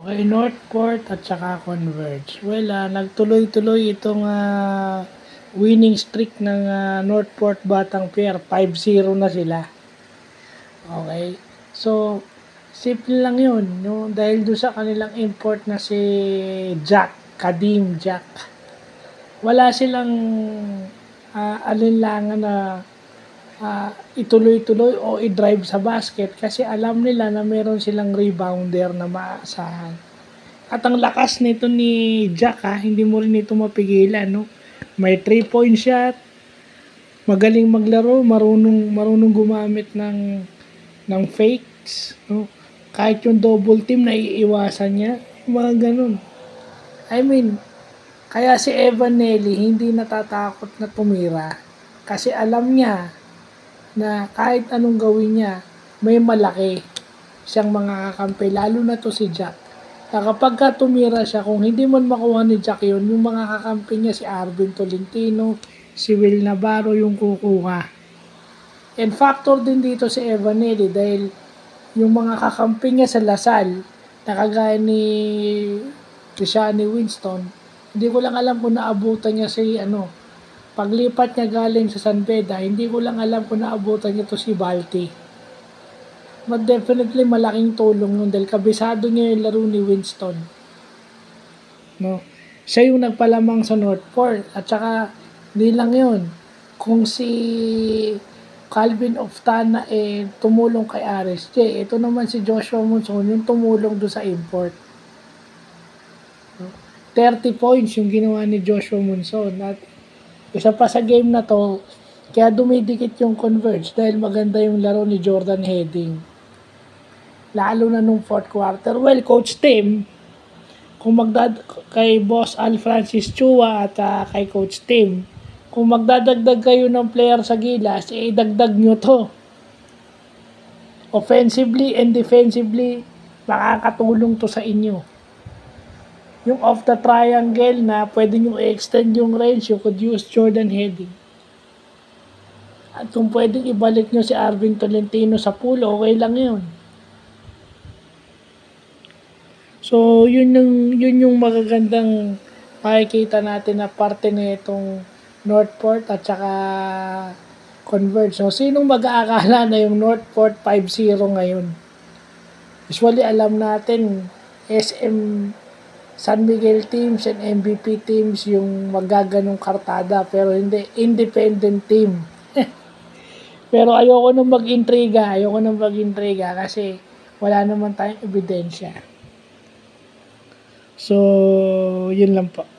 Okay, Northport at saka Converge. Well, nagtuloy-tuloy itong winning streak ng Northport Batang Pier. 5-0 na sila. Okay. So, simple lang yun. No? Dahil doon sa kanilang import na si Jack, Kadim Jack. Wala silang alinlangan na ituloy-tuloy o i-drive sa basket kasi alam nila na meron silang rebounder na maaasahan. At ang lakas nito ni Jack, hindi mo rin ito mapigilan, no? May 3-point shot, magaling maglaro, marunong gumamit ng fakes, no? Kahit yung double team naiiwasan niya, mga ganun. I mean, kaya si Evan Nelly hindi natatakot na tumira kasi alam niya na kahit anong gawin niya, may malaki siyang mga kakampi, lalo na to si Jack. Na kapag ka tumira siya, kung hindi man makuha ni Jack yun, yung mga kakampi niya si Arvin Tolentino, si Will Navarro yung kukuha. And factor din dito si Evanelli dahil yung mga kakampi niya sa Lasal, na kagaya ni Shani Winston, hindi ko lang alam kung naabutan niya si paglipat niya galing sa San Beda, hindi ko lang alam kung naabutan niya to si Balti. But definitely malaking tulong nun dahil kabisado niya yung laro ni Winston. No? Siya yung nagpalamang sa Northport. At saka, di lang yun. Kung si Calvin Oftana tumulong kay RSJ, ito naman si Joshua Monson yung tumulong do sa import. 30 points yung ginawa ni Joshua Monson. At isa pa sa game na to, kaya dumidikit yung Converge dahil maganda yung laro ni Jordan Heading. Lalo na nung fourth quarter. Well, Coach Tim, kung kay Boss Al Francis Chua at kay Coach Tim, kung magdadagdag kayo ng player sa Gilas, idagdag nyo to. Offensively and defensively, makakatulong to sa inyo. Yung off the triangle na pwede nyo i-extend yung range, you could use Jordan Heading. At kung pwedeng ibalik nyo si Arvin Tolentino sa pool, okay lang yun. So, yun yung magagandang makikita natin na parte na itong Northport at saka Converge. So, sinong mag-aakala na yung Northport 5-0 ngayon? Usually, alam natin, SM San Miguel teams and MVP teams yung magaganong kartada, pero hindi, independent team. Pero ayoko nang mag-intriga kasi wala naman tayong ebidensya. So, yun lang po.